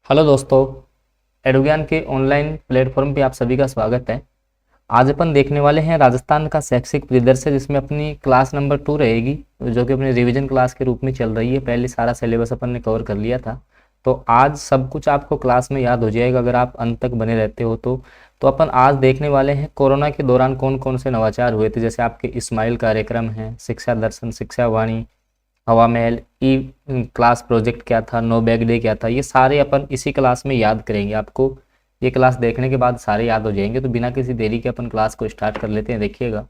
Hello दोस्तों, एडुज्ञान के online platform पे आप सभी का स्वागत है। आज अपन देखने वाले हैं राजस्थान का शैक्षिक परिदृश्य, जिसमें अपनी क्लास नंबर 2 रहेगी, जो कि अपनी रिवीजन क्लास के रूप में चल रही है। पहले सारा सिलेबस अपन ने कवर कर लिया था, तो आज सब कुछ आपको क्लास में याद हो जाएगा अगर आप अंत तक बने रहते हो तो अपन आज देखने वाले हैं कोरोना के दौरान कौन कौन से नवाचार हुए थे। जैसे आपके स्माइल कार्यक्रम हैं, शिक्षा दर्शन, शिक्षा वाणी, हवा महल, ई क्लास प्रोजेक्ट क्या था, नो बैग डे क्या था, ये सारे अपन इसी क्लास में याद करेंगे। आपको ये क्लास देखने के बाद सारे याद हो जाएंगे। तो बिना किसी देरी के अपन क्लास को स्टार्ट कर लेते हैं। देखिएगा,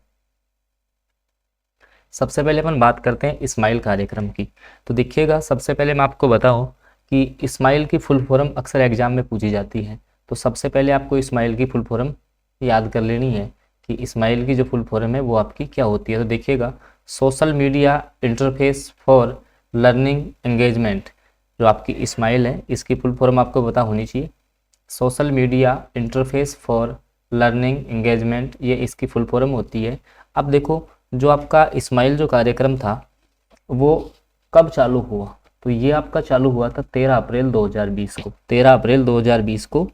सबसे पहले अपन बात करते हैं स्माइल कार्यक्रम की। तो देखिएगा, सबसे पहले मैं आपको बताऊं कि स्माइल की फुल फॉर्म अक्सर एग्जाम में पूछी जाती है। तो सबसे पहले आपको स्माइल की फुल फॉर्म याद कर लेनी है कि स्माइल की जो फुल फॉर्म है वो आपकी क्या होती है। तो देखिएगा, social media interface for learning engagement, जो आपकी स्माइल है इसकी फुल फॉर्म आपको पता होनी चाहिए। Social media interface for learning engagement, ये इसकी फुल फॉर्म होती है। अब देखो, जो आपका स्माइल जो कार्यक्रम था वो कब चालू हुआ, तो ये आपका चालू हुआ था 13 अप्रैल 2020 को। 13 अप्रैल 2020 को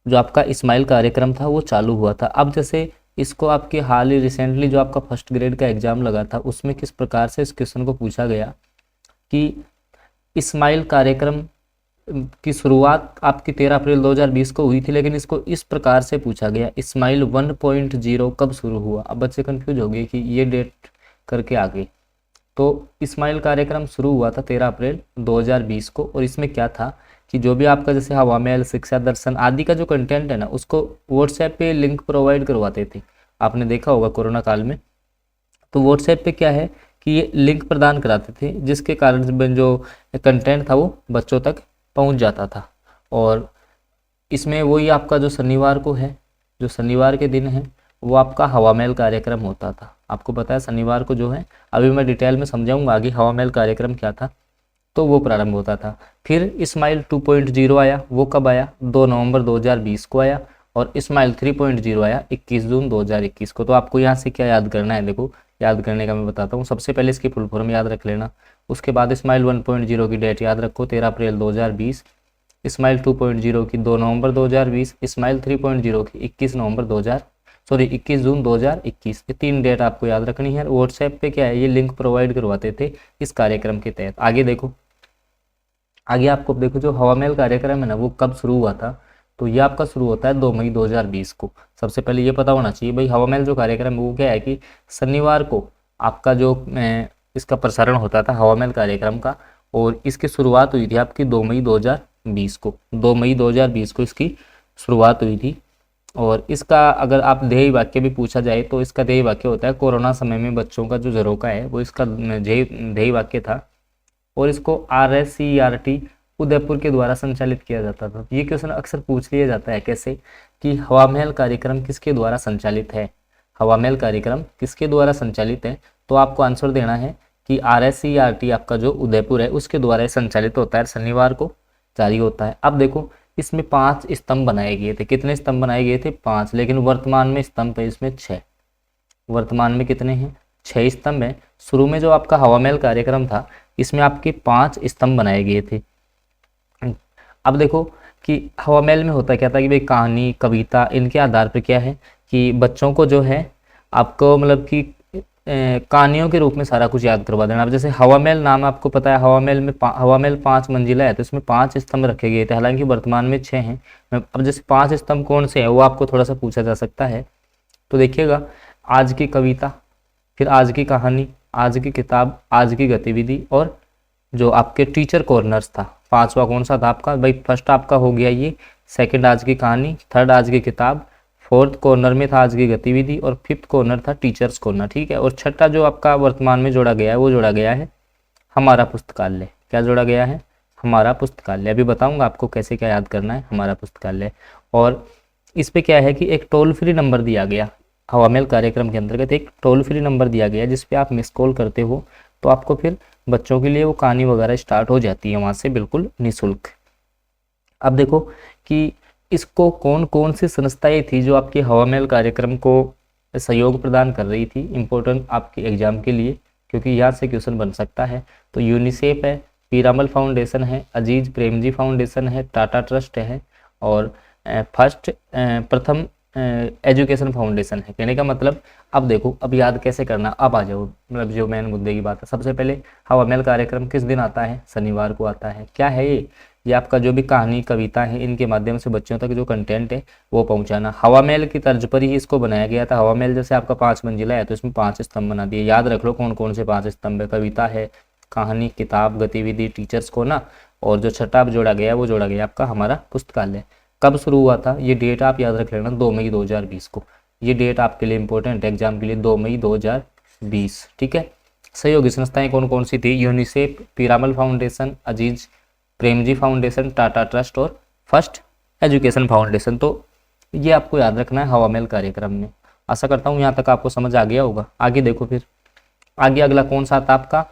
जो आपका स्माइल कार्यक्रम था वो चालू हुआ था। अब जैसे इसको आपके हाल ही रिसेंटली जो आपका फर्स्ट ग्रेड का एग्जाम लगा था उसमें किस प्रकार से इस क्वेश्चन को पूछा गया कि स्माइल कार्यक्रम की शुरुआत आपकी 13 अप्रैल 2020 को हुई थी, लेकिन इसको इस प्रकार से पूछा गया, स्माइल 1.0 कब शुरू हुआ। अब बच्चे कंफ्यूज हो गए कि ये डेट करके आ गए। तो स्माइल कार्यक्रम शुरू हुआ था 13 अप्रैल 2020 को, और इसमें क्या था कि जो भी आपका जैसे हवा महल, शिक्षा दर्शन आदि का जो कंटेंट है ना, उसको व्हाट्सएप पे लिंक प्रोवाइड करवाते थे। आपने देखा होगा कोरोना काल में, तो व्हाट्सएप पे क्या है कि ये लिंक प्रदान कराते थे, जिसके कारण जो कंटेंट था वो बच्चों तक पहुंच जाता था। और इसमें वही आपका जो शनिवार को है, जो शनिवार के दिन है, वो आपका हवा महल कार्यक्रम होता था। आपको पता है शनिवार को जो है, अभी मैं डिटेल में समझाऊंगा आगे हवा महल कार्यक्रम क्या था, तो वो प्रारंभ होता था। फिर स्माइल 2.0 आया, वो कब आया, 2 नवंबर 2020 को आया। और स्माइल 3.0 आया 21 जून 2021 को। तो आपको यहाँ से क्या याद करना है, देखो याद करने का मैं बताता हूँ। सबसे पहले इसकी फुल फॉर्म याद रख लेना, उसके बाद स्माइल 1.0 की डेट याद रखो 13 अप्रैल 2020, स्माइल 2.0 की 2 नवंबर 2020, स्माइल 3.0 की 21 जून 2021। ये 3 डेट आपको याद रखनी है। व्हाट्सएप पे क्या है, ये लिंक प्रोवाइड करवाते थे इस कार्यक्रम के तहत। आगे देखो, आगे आपको देखो जो हवा महल कार्यक्रम है ना, वो कब शुरू हुआ था, तो ये आपका शुरू होता है 2 मई 2020 को। सबसे पहले ये पता होना चाहिए भाई, हवा महल जो कार्यक्रम है वो क्या है कि शनिवार को आपका जो इसका प्रसारण होता था हवा महल कार्यक्रम का, और इसकी शुरुआत हुई थी आपकी 2 मई 2020 को। 2 मई 2020 को इसकी शुरुआत हुई थी। और इसका अगर आप ध्येय वाक्य भी पूछा जाए तो इसका ध्येय वाक्य होता है, कोरोना समय में बच्चों का जो झरोका है वो इसका ध्येय वाक्य था। और इसको RSCERT उदयपुर के द्वारा संचालित किया जाता था। ये क्वेश्चन अक्सर पूछ लिया जाता है कैसे कि हवा महल कार्यक्रम किसके द्वारा संचालित है, हवा महल कार्यक्रम किसके द्वारा संचालित है। तो आपको आंसर देना है कि RSCERT आपका जो उदयपुर है उसके द्वारा संचालित होता है, शनिवार को जारी होता है। अब देखो, इसमें 5 स्तंभ बनाए गए थे। कितने स्तंभ बनाए गए थे, 5, लेकिन वर्तमान में स्तंभ है इसमें 6। वर्तमान में कितने हैं, 6 स्तंभ हैं। शुरू में जो आपका हवा महल कार्यक्रम था इसमें आपके 5 स्तंभ बनाए गए थे। अब देखो कि हवा महल में होता क्या था कि भाई कहानी, कविता, इनके आधार पर क्या है कि बच्चों को जो है आपको मतलब कि कहानियों के रूप में सारा कुछ याद करवा देना। अब जैसे हवा महल नाम आपको पता है, हवा महल 5 मंजिला है, तो इसमें 5 स्तंभ रखे गए थे, हालांकि वर्तमान में 6 हैं। अब जैसे 5 स्तंभ कौन से हैं वो आपको थोड़ा सा पूछा जा सकता है। तो देखिएगा, आज की कविता, फिर आज की कहानी, आज की किताब, आज की गतिविधि, और जो आपके टीचर कॉर्नर्स था। 5वां कौन सा था आपका भाई, फर्स्ट आपका हो गया ये, सेकंड आज की कहानी, थर्ड आज की किताब, फोर्थ कॉर्नर में था आज की गतिविधि, और फिफ्थ कॉर्नर था टीचर्स कॉर्नर, ठीक है। और छठा जो आपका वर्तमान में जोड़ा गया है वो जोड़ा गया है हमारा पुस्तकालय। क्या जोड़ा गया है, हमारा पुस्तकालय। अभी बताऊंगा आपको कैसे क्या याद करना है, हमारा पुस्तकालय। और इस पे क्या है कि एक टोल फ्री नंबर दिया गया, हवा महल कार्यक्रम के अंतर्गत एक टोल फ्री नंबर दिया गया जिस पे आप मिस कॉल करते हो तो आपको फिर बच्चों के लिए वो कहानी वगैरह स्टार्ट हो जाती है वहाँ से बिल्कुल निःशुल्क। अब देखो कि इसको कौन कौन सी संस्थाएं थी जो आपके हवा महल कार्यक्रम को सहयोग प्रदान कर रही थी, इम्पोर्टेंट आपके एग्जाम के लिए, क्योंकि यहाँ से क्वेश्चन बन सकता है। तो यूनिसेफ है, पीरामल फाउंडेशन है, अजीज प्रेमजी फाउंडेशन है, टाटा ट्रस्ट है और प्रथम एजुकेशन फाउंडेशन है। कहने का मतलब अब देखो, अब याद कैसे करना, अब आ जाओ मतलब जो मेन मुद्दे की बात है। सबसे पहले हवा महल कार्यक्रम किस दिन आता है? शनिवार को आता है। क्या है ये आपका जो भी कहानी कविता है इनके माध्यम से बच्चों तक जो कंटेंट है वो पहुंचाना। हवा महल की तर्ज पर ही इसको बनाया गया था। हवा महल जैसे आपका 5 मंजिला है तो इसमें 5 स्तंभ बना दिए। याद रख लो कौन कौन से 5 स्तंभ है, कविता है, कहानी, किताब, गतिविधि, टीचर्स को ना, और जो छठा जोड़ा गया वो जोड़ा गया आपका हमारा पुस्तकालय। कब शुरू हुआ था ये डेट आप याद रख लेना, 2 मई 2020 को। ये डेट आपके लिए इंपॉर्टेंट है एग्जाम के लिए, 2 मई 2020। ठीक है। सहयोगी संस्थाएं कौन कौन सी थी? यूनिसेफ, पीरामल फाउंडेशन, अजीज प्रेमजी फाउंडेशन, टाटा ट्रस्ट और फर्स्ट एजुकेशन फाउंडेशन। तो ये आपको याद रखना है हवा महल कार्यक्रम में। आशा करता हूँ यहाँ तक आपको समझ आ गया होगा। आगे देखो फिर, आगे अगला कौन सा आता है आपका?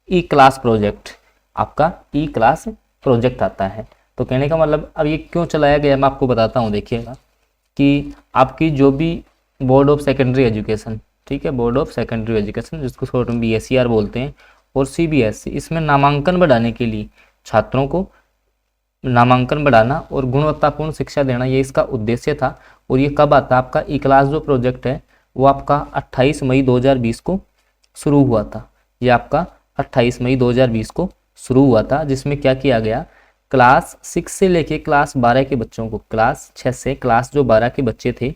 ई क्लास प्रोजेक्ट। आपका ई क्लास प्रोजेक्ट आता है। तो कहने का मतलब अब ये क्यों चलाया गया मैं आपको बताता हूँ। देखिएगा कि आपकी जो भी बोर्ड ऑफ सेकेंडरी एजुकेशन, ठीक है, बोर्ड ऑफ सेकेंडरी एजुकेशन जिसको शॉर्ट में BSER बोलते हैं, और CBSE, इसमें नामांकन बढ़ाने के लिए छात्रों को नामांकन बढ़ाना और गुणवत्तापूर्ण शिक्षा देना, ये इसका उद्देश्य था। और ये कब आता? आपका ई क्लास जो प्रोजेक्ट है वो आपका 28 मई 2020 को शुरू हुआ था। ये आपका 28 मई 2020 को शुरू हुआ था, जिसमें क्या किया गया, क्लास 6 से लेके क्लास 12 के बच्चों को, क्लास 6 से क्लास जो 12 के बच्चे थे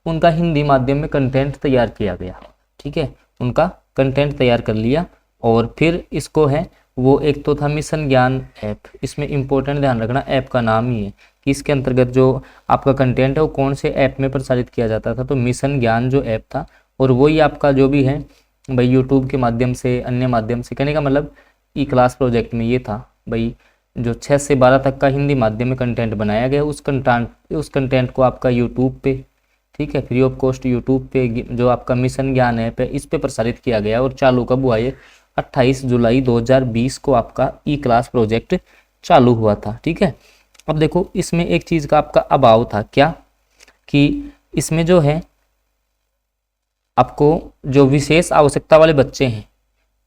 उनका हिंदी माध्यम में कंटेंट तैयार किया गया। ठीक है, उनका कंटेंट तैयार कर लिया। और फिर इसको है वो एक तो था मिशन ज्ञान ऐप। इसमें इंपॉर्टेंट ध्यान रखना, ऐप का नाम ही है कि इसके अंतर्गत जो आपका कंटेंट है वो कौन से ऐप में प्रसारित किया जाता था। तो मिशन ज्ञान जो ऐप था, और वही आपका जो भी है भाई यूट्यूब के माध्यम से, अन्य माध्यम से। कहने का मतलब ई क्लास प्रोजेक्ट में ये था भाई जो 6 से 12 तक का हिंदी माध्यम में कंटेंट बनाया गया, उस कंटेंट को आपका यूट्यूब पे, ठीक है, फ्री ऑफ कॉस्ट यूट्यूब पे जो आपका मिशन ज्ञान ऐप है इस पे प्रसारित किया गया। और चालू कब हुआ ये? 28 जुलाई 2020 को आपका ई क्लास प्रोजेक्ट चालू हुआ था। ठीक है। अब देखो इसमें एक चीज़ का आपका अभाव था, क्या कि इसमें जो है आपको जो विशेष आवश्यकता वाले बच्चे हैं,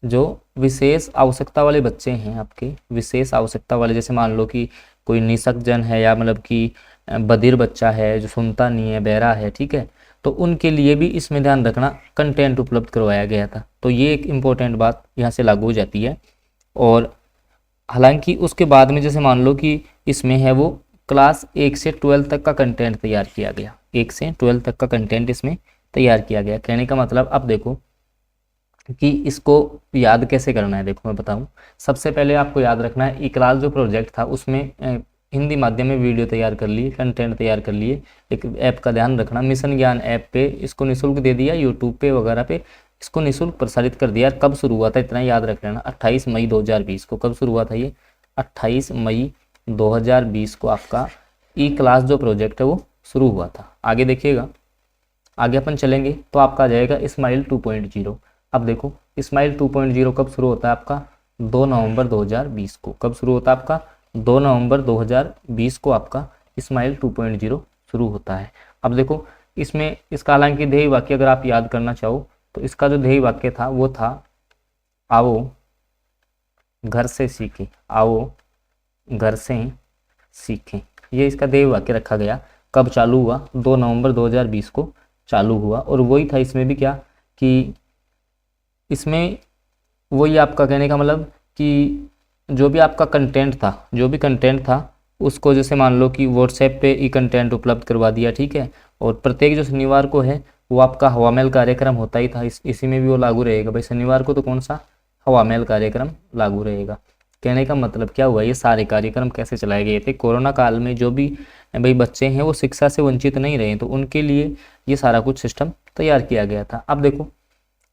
जो विशेष आवश्यकता वाले बच्चे हैं आपके, विशेष आवश्यकता वाले, जैसे मान लो कि कोई निशक्तजन है या मतलब कि बधिर बच्चा है जो सुनता नहीं है, बहरा है, ठीक है, तो उनके लिए भी इसमें ध्यान रखना कंटेंट उपलब्ध करवाया गया था। तो ये एक इम्पोर्टेंट बात यहाँ से लागू हो जाती है। और हालांकि उसके बाद में जैसे मान लो कि इसमें है वो क्लास 1 से 12 तक का कंटेंट तैयार किया गया, 1 से 12 तक का कंटेंट इसमें तैयार किया गया। कहने का मतलब अब देखो कि इसको याद कैसे करना है। देखो मैं बताऊं, सबसे पहले आपको याद रखना है ई क्लास जो प्रोजेक्ट था उसमें हिंदी माध्यम में वीडियो तैयार कर लिए, कंटेंट तैयार कर लिए। एक ऐप का ध्यान रखना, मिशन ज्ञान ऐप पे इसको निःशुल्क दे दिया, यूट्यूब पे वगैरह पे इसको निःशुल्क प्रसारित कर दिया। कब शुरू हुआ था इतना याद रख लेना, 28 मई 2020 को। कब शुरू हुआ था ये? 28 मई 2020 को आपका ई क्लास जो प्रोजेक्ट है वो शुरू हुआ था। आगे देखिएगा, आगे अपन चलेंगे तो आपका आ जाएगा स्माइल 2.0। अब देखो स्माइल 2.0 कब शुरू होता है आपका? 2 नवंबर 2020 को। कब शुरू होता है आपका? 2 नवंबर 2020 को आपका स्माइल 2.0 शुरू होता है। अब देखो इसमें इसका हालांकि ध्येय वाक्य अगर आप याद करना चाहो तो इसका जो ध्येय वाक्य था वो था आओ घर से सीखें, आओ घर से सीखें। ये इसका ध्येय वाक्य रखा गया। कब चालू हुआ? 2 नवंबर 2020 को चालू हुआ। और वही था इसमें भी, क्या कि इसमें वही आपका कहने का मतलब कि जो भी आपका कंटेंट था, जो भी कंटेंट था उसको जैसे मान लो कि व्हाट्सएप पे ई कंटेंट उपलब्ध करवा दिया, ठीक है। और प्रत्येक जो शनिवार को है वो आपका हवा महल कार्यक्रम होता ही था, इसी में भी वो लागू रहेगा भाई। शनिवार को तो कौन सा? हवा महल कार्यक्रम लागू रहेगा। कहने का मतलब क्या हुआ, ये सारे कार्यक्रम कैसे चलाए गए थे? कोरोना काल में जो भी भाई बच्चे हैं वो शिक्षा से वंचित नहीं रहे, तो उनके लिए ये सारा कुछ सिस्टम तैयार किया गया था। अब देखो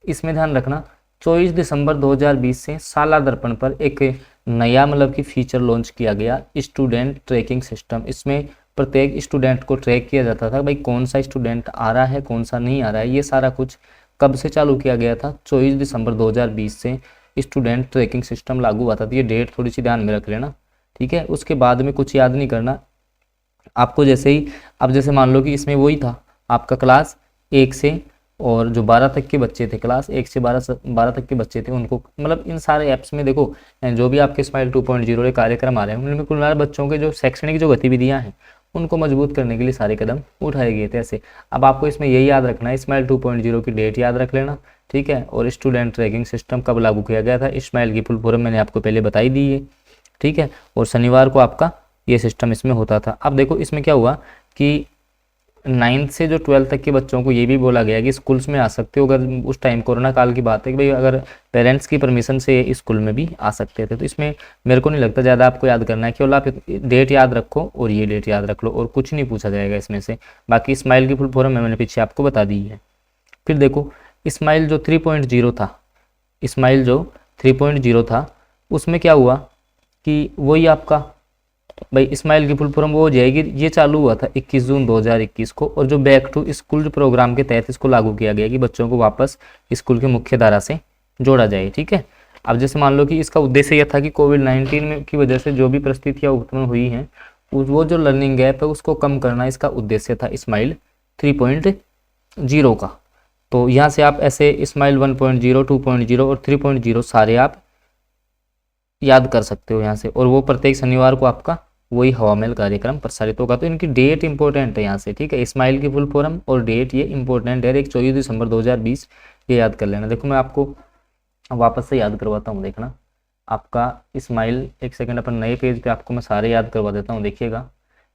इसमें ध्यान रखना 24 दिसंबर 2020 से शाला दर्पण पर एक नया मतलब कि फीचर लॉन्च किया गया, स्टूडेंट ट्रैकिंग सिस्टम। इसमें प्रत्येक स्टूडेंट को ट्रैक किया जाता था भाई कौन सा स्टूडेंट आ रहा है, कौन सा नहीं आ रहा है। ये सारा कुछ कब से चालू किया गया था? 24 दिसंबर 2020 से स्टूडेंट ट्रैकिंग सिस्टम लागू हुआ था। तो ये डेट थोड़ी सी ध्यान में रख लेना, ठीक है। उसके बाद में कुछ याद नहीं करना आपको। जैसे ही अब जैसे मान लो कि इसमें वही था आपका क्लास 1 से और जो 12 तक के बच्चे थे, क्लास 1 से 12 तक के बच्चे थे, उनको मतलब इन सारे ऐप्स में देखो जो भी आपके स्माइल 2.0 के कार्यक्रम आ रहे हैं उनमें कुल मिलाकर बच्चों के जो शैक्षणिक जो गतिविधियां हैं उनको मजबूत करने के लिए सारे कदम उठाए गए थे ऐसे। अब आपको इसमें यही याद रखना है, स्माइल 2.0 की डेट याद रख लेना, ठीक है, और स्टूडेंट ट्रैकिंग सिस्टम कब लागू किया गया था, स्माइल की फुल फॉर्म मैंने आपको पहले बताई दी है, ठीक है, और शनिवार को आपका ये सिस्टम इसमें होता था। अब देखो इसमें क्या हुआ कि 9th से जो 12th तक के बच्चों को ये भी बोला गया कि स्कूल्स में आ सकते हो, अगर उस टाइम कोरोना काल की बात है कि भाई अगर पेरेंट्स की परमिशन से स्कूल में भी आ सकते थे। तो इसमें मेरे को नहीं लगता ज़्यादा आपको याद करना है, केवल आप डेट याद रखो और ये डेट याद रख लो और कुछ नहीं पूछा जाएगा इसमें से। बाकी स्माइल की फुल फॉर्म मैंने पीछे आपको बता दी है। फिर देखो स्माइल जो 3.0 था, स्माइल जो 3.0 था उसमें क्या हुआ कि वही आपका भाई स्माइल की फुल फॉर्म वो हो जाएगी, ये चालू हुआ था 21 जून 2021 को, और जो बैक टू स्कूल प्रोग्राम के तहत इसको लागू किया गया कि बच्चों को वापस स्कूल की मुख्य धारा से जोड़ा जाए, ठीक है। अब जैसे मान लो कि इसका उद्देश्य यह था कि कोविड-19 में की वजह से जो भी परिस्थितियाँ उत्पन्न हुई हैं वो जो लर्निंग गैप है उसको कम करना इसका उद्देश्य था स्माइल 3.0 का। तो यहाँ से आप ऐसे स्माइल 1.0, 2.0 और 3.0 सारे आप याद कर सकते हो यहाँ से, और वो प्रत्येक शनिवार को आपका वही हवा महल कार्यक्रम प्रसारित होगा। तो इनकी डेट इंपॉर्टेंट है यहाँ से, ठीक है, स्माइल की फुल फॉर्म और डेट ये इंपॉर्टेंट है। एक 24 दिसंबर 2020 ये याद कर लेना। देखो मैं आपको वापस से याद करवाता हूँ, देखना आपका स्माइल, एक सेकंड अपन नए पेज पे आपको मैं सारे याद करवा देता हूँ। देखिएगा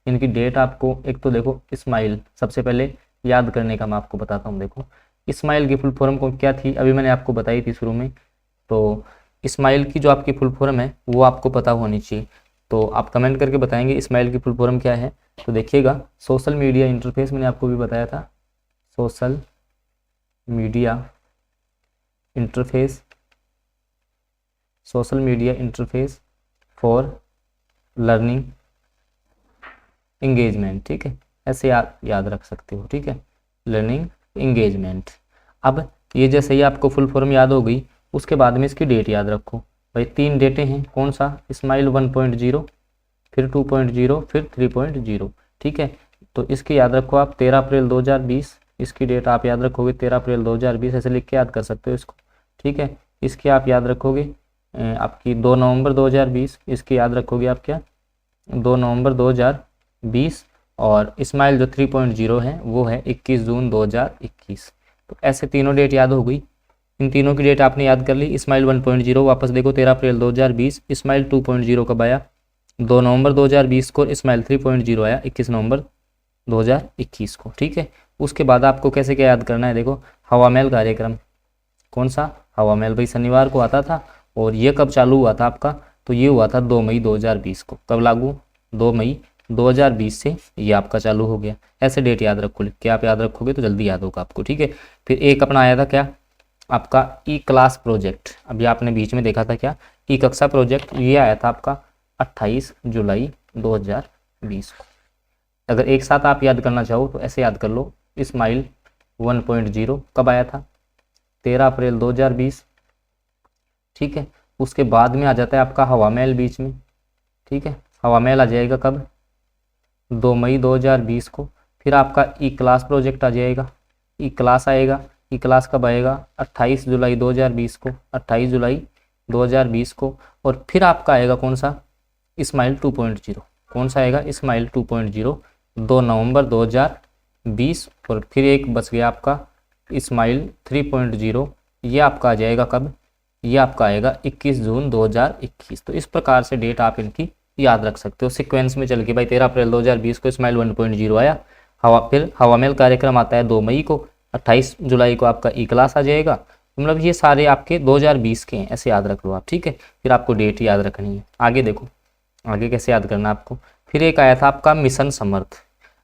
इनकी डेट आपको, एक तो देखो स्माइल सबसे पहले याद करने का मैं आपको बताता हूँ। देखो स्माइल की फुल फॉर्म को क्या थी, अभी मैंने आपको बताई थी शुरू में। तो स्माइल की जो आपकी फुल फॉर्म है वो आपको पता होनी चाहिए, तो आप कमेंट करके बताएंगे स्माइल की फुल फॉर्म क्या है। तो देखिएगा सोशल मीडिया इंटरफेस, मैंने आपको भी बताया था, social media interface, social media interface for learning engagement, ठीक है, ऐसे याद रख सकते हो, ठीक है, लर्निंग एंगेजमेंट। अब ये जैसे ही आपको फुल फॉर्म याद हो गई, उसके बाद में इसकी डेट याद रखो। भाई 3 डेटें हैं, कौन सा, स्माइल 1.0, फिर 2.0, फिर 3.0, ठीक है। तो इसकी याद रखो आप 13 अप्रैल 2020, इसकी डेट आप याद रखोगे 13 अप्रैल 2020, ऐसे लिख के याद कर सकते हो इसको, ठीक है। इसकी आप याद रखोगे आपकी 2 नवंबर 2020, इसकी याद रखोगे आप क्या, 2 नवंबर 2020, और स्माइल जो 3.0 है वो है 21 जून 2021। तो ऐसे तीनों डेट याद हो गई। इन तीनों की डेट आपने याद कर ली। स्माइल 1.0 वापस देखो 13 अप्रैल 2020, स्माइल 2.0 कब आया, 2 नवंबर 2020 को, स्माइल 3.0 आया 21 नवंबर 2021 को, ठीक है। उसके बाद आपको कैसे क्या याद करना है, देखो हवा महल कार्यक्रम, कौन सा, हवा महल भाई शनिवार को आता था, और ये कब चालू हुआ था आपका, तो ये हुआ था 2 मई 2020 को। कब लागू, 2 मई 2020 से ये आपका चालू हो गया। ऐसे डेट याद रखो, लिख के आप याद रखोगे तो जल्दी याद होगा आपको, ठीक है। फिर एक अपना आया था क्या, आपका ई क्लास प्रोजेक्ट, अभी आपने बीच में देखा था क्या, ई कक्षा प्रोजेक्ट, ये आया था आपका 28 जुलाई 2020 को। अगर एक साथ आप याद करना चाहो तो ऐसे याद कर लो, स्माइल 1.0 कब आया था, 13 अप्रैल 2020, ठीक है। उसके बाद में आ जाता है आपका हवा महल बीच में, ठीक है, हवा महल आ जाएगा कब, 2 मई 2020 को। फिर आपका ई क्लास प्रोजेक्ट आ जाएगा, ई क्लास आएगा, ई क्लास कब आएगा, 28 जुलाई 2020 को, 28 जुलाई 2020 को। और फिर आपका आएगा कौन सा, स्माइल 2.0, कौन सा आएगा, स्माइल 2.0, 2 नवंबर 2020। और फिर एक बच गया आपका स्माइल 3.0, ये आपका आ जाएगा कब, ये आपका आएगा 21 जून 2021। तो इस प्रकार से डेट आप इनकी याद रख सकते हो सिक्वेंस में चल के। भाई 13 अप्रैल 2020 को स्माइल 1.0 आया, फिर हवा महल कार्यक्रम आता है 2 मई को, 28 जुलाई को आपका ई क्लास आ जाएगा। मतलब ये सारे आपके 2020 के हैं, ऐसे याद रख लो आप, ठीक है। फिर आपको डेट याद रखनी है। आगे देखो, आगे कैसे याद करना आपको। फिर एक आया था आपका मिशन समर्थ।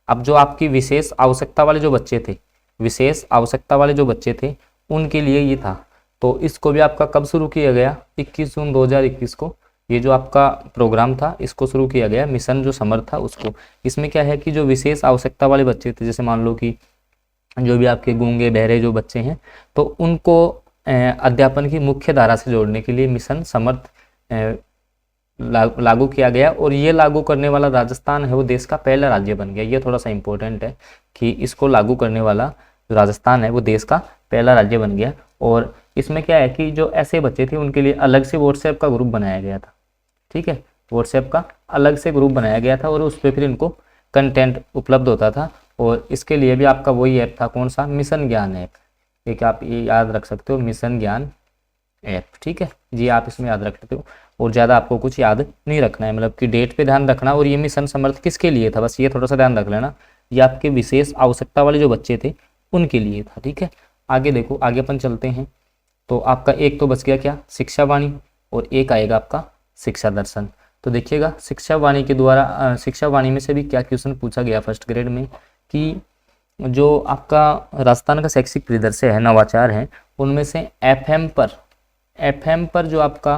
अब जो आपकी विशेष आवश्यकता वाले जो बच्चे थे, विशेष आवश्यकता वाले जो बच्चे थे उनके लिए ये था। तो इसको भी आपका कब शुरू किया गया, 21 जून 2021 को। ये जो आपका प्रोग्राम था इसको शुरू किया गया, मिशन जो समर्थ था उसको। इसमें क्या है कि जो विशेष आवश्यकता वाले बच्चे थे, जैसे मान लो कि जो भी आपके गूंगे बहरे जो बच्चे हैं, तो उनको अध्यापन की मुख्य धारा से जोड़ने के लिए मिशन समर्थ लागू किया गया। और ये लागू करने वाला राजस्थान है वो देश का पहला राज्य बन गया। ये थोड़ा सा इम्पोर्टेंट है कि इसको लागू करने वाला जो राजस्थान है वो देश का पहला राज्य बन गया। और इसमें क्या है कि जो ऐसे बच्चे थे उनके लिए अलग से व्हाट्सएप का ग्रुप बनाया गया था, ठीक है, व्हाट्सएप का अलग से ग्रुप बनाया गया था और उस पर फिर इनको कंटेंट उपलब्ध होता था। और इसके लिए भी आपका वही ऐप था, कौन सा, मिशन ज्ञान ऐप, एक आप ये याद रख सकते हो, मिशन ज्ञान ऐप, ठीक है जी, आप इसमें याद रख लेते हो। और ज़्यादा आपको कुछ याद नहीं रखना है, मतलब कि डेट पे ध्यान रखना। और ये मिशन समर्थ किसके लिए था, बस ये थोड़ा सा ध्यान रख लेना, ये आपके विशेष आवश्यकता वाले जो बच्चे थे उनके लिए था, ठीक है। आगे देखो, आगे अपन चलते हैं। तो आपका एक तो बच गया क्या, शिक्षा वाणी, और एक आएगा आपका शिक्षा दर्शन। तो देखिएगा शिक्षा वाणी के द्वारा शिक्षा वाणी में से भी क्या क्वेश्चन पूछा गया फर्स्ट ग्रेड में कि जो आपका राजस्थान का शैक्षिक परिदृश्य है, नवाचार है, उनमें से एफएम पर जो आपका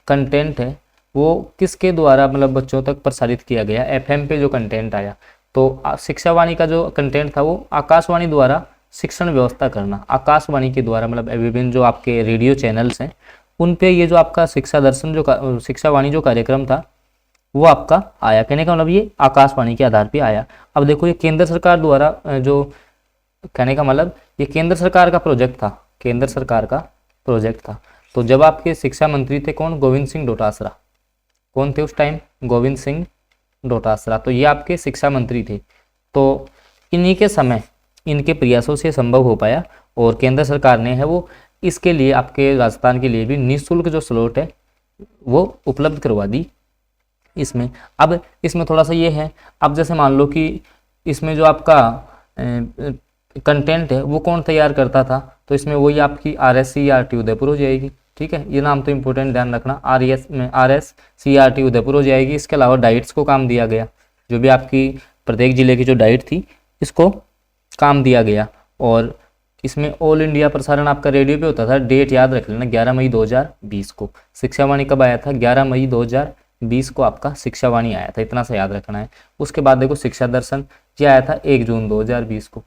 कंटेंट है वो किसके द्वारा मतलब बच्चों तक प्रसारित किया गया, एफएम पे जो कंटेंट आया। तो शिक्षा वाणी का जो कंटेंट था वो आकाशवाणी द्वारा शिक्षण व्यवस्था करना, आकाशवाणी के द्वारा मतलब विभिन्न जो आपके रेडियो चैनल्स हैं उन पे ये जो आपका शिक्षा दर्शन जो शिक्षा वाणी जो कार्यक्रम था वो आपका आया। कहने का मतलब ये आकाशवाणी के आधार पे आया। अब देखो ये केंद्र सरकार द्वारा जो, कहने का मतलब ये केंद्र सरकार का प्रोजेक्ट था, केंद्र सरकार का प्रोजेक्ट था। तो जब आपके शिक्षा मंत्री थे कौन, गोविंद सिंह डोटासरा, कौन थे उस टाइम, गोविंद सिंह डोटासरा, तो ये आपके शिक्षा मंत्री थे। तो इन्हीं के समय इनके प्रयासों से संभव हो पाया और केंद्र सरकार ने है वो इसके लिए आपके राजस्थान के लिए भी निःशुल्क जो स्लॉट है वो उपलब्ध करवा दी इसमें। अब इसमें थोड़ा सा ये है, अब जैसे मान लो कि इसमें जो आपका कंटेंट है वो कौन तैयार करता था, तो इसमें वही आपकी RSCERT उदयपुर हो जाएगी, ठीक है, ये नाम तो इंपॉर्टेंट ध्यान रखना, RSCERT उदयपुर हो जाएगी। इसके अलावा डाइट्स को काम दिया गया, जो भी आपकी प्रत्येक जिले की जो डाइट थी इसको काम दिया गया। और इसमें ऑल इंडिया प्रसारण आपका रेडियो पे होता था, डेट याद रख लेना 11 मई 2020 को। शिक्षा वाणी कब आया था, 11 मई 2020 को आपका शिक्षा वाणी आया था, इतना सा याद रखना है। उसके बाद देखो शिक्षा दर्शन ये आया था 1 जून 2020 को,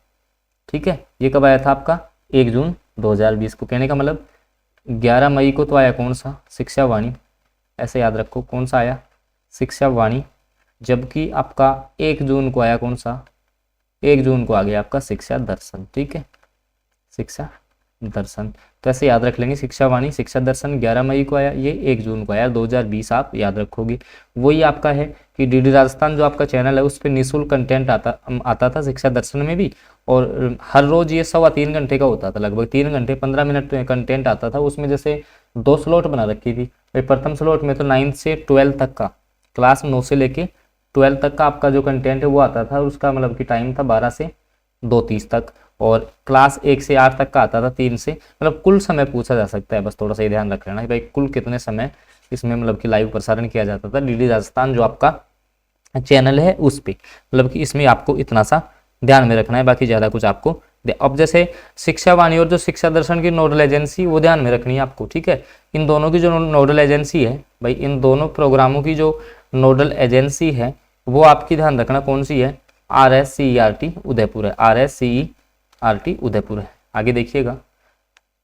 ठीक है, ये कब आया था आपका 1 जून 2020 को। कहने का मतलब 11 मई को तो आया कौन सा, शिक्षा वाणी, ऐसे याद रखो कौन सा आया, शिक्षा वाणी, जबकि आपका 1 जून को आया कौन सा, 1 जून को आ गया आपका शिक्षा दर्शन, ठीक है, शिक्षा दर्शन। तो ऐसे याद रख लेंगे, शिक्षा वाणी शिक्षा दर्शन 11 मई को आया, ये 1 जून को आया, 2020 आप याद रखोगे। वही आपका है कि डीडी राजस्थान जो आपका चैनल है उस पर निःशुल्क कंटेंट आता था शिक्षा दर्शन में भी, और हर रोज ये 3.25 घंटे का होता था, लगभग 3 घंटे 15 मिनट कंटेंट आता था। उसमें जैसे 2 स्लॉट बना रखी थी भाई, प्रथम स्लॉट में तो 9 से 12 तक का, क्लास 9 से लेके 12 तक का आपका जो कंटेंट है वो आता था, उसका मतलब कि टाइम था 12 से 2:30 तक। और क्लास 1 से 8 तक का आता था 3 से, मतलब कुल समय पूछा जा सकता है, बस थोड़ा सा ये ध्यान रख लेना है भाई कुल कितने समय इसमें मतलब कि लाइव प्रसारण किया जाता था डीडी राजस्थान जो आपका चैनल है उस पे, मतलब कि इसमें आपको इतना सा ध्यान में रखना है, बाकी ज़्यादा कुछ आपको। अब जैसे शिक्षा वाणी और जो शिक्षा दर्शन की नोडल एजेंसी वो ध्यान में रखनी है आपको, ठीक है। इन दोनों की जो नोडल एजेंसी है भाई, इन दोनों प्रोग्रामों की जो नोडल एजेंसी है वो आपकी ध्यान रखना कौन सी है, RSCERT उदयपुर है, RSCERT उदयपुर है। आगे देखिएगा,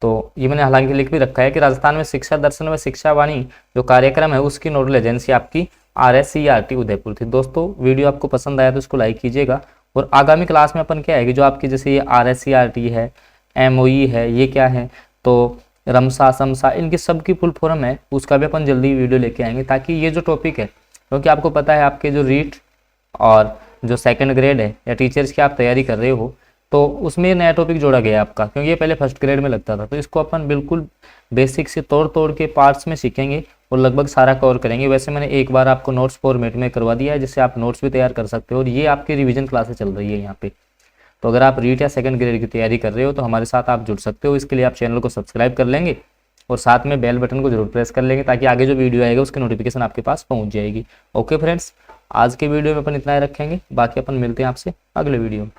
तो ये मैंने हालांकि लिख भी रखा है कि राजस्थान में शिक्षा दर्शन व शिक्षा वाणी जो कार्यक्रम है उसकी नोडल एजेंसी आपकी RSCERT उदयपुर थी। दोस्तों वीडियो आपको पसंद आया तो इसको लाइक कीजिएगा। और आगामी क्लास में अपन क्या है कि जो आपकी जैसे ये RSCERT है, MOE है, ये क्या है, तो रमसा समसा, इनकी सब की फुल फॉर्म है, उसका भी अपन जल्दी वीडियो लेके आएंगे, ताकि ये जो टॉपिक है, क्योंकि आपको पता है आपके जो रीट और जो सेकंड ग्रेड है या टीचर्स की आप तैयारी कर रहे हो तो उसमें नया टॉपिक जोड़ा गया है आपका, क्योंकि ये पहले फर्स्ट ग्रेड में लगता था। तो इसको अपन बिल्कुल बेसिक से तोड़ के पार्ट्स में सीखेंगे और लगभग सारा कवर करेंगे। वैसे मैंने एक बार आपको नोट्स फॉर्मेट में करवा दिया है, जिससे आप नोट्स भी तैयार कर सकते हो, और ये आपकी रिवीजन क्लासेस चल रही है यहाँ पे। तो अगर आप रीट या सेकंड ग्रेड की तैयारी कर रहे हो तो हमारे साथ आप जुड़ सकते हो। इसके लिए आप चैनल को सब्सक्राइब कर लेंगे और साथ में बेल बटन को जरूर प्रेस कर लेंगे, ताकि आगे जो वीडियो आएगा उसकी नोटिफिकेशन आपके पास पहुँच जाएगी। ओके फ्रेंड्स, आज के वीडियो में अपन इतना ही रखेंगे, बाकी अपन मिलते हैं आपसे अगले वीडियो में।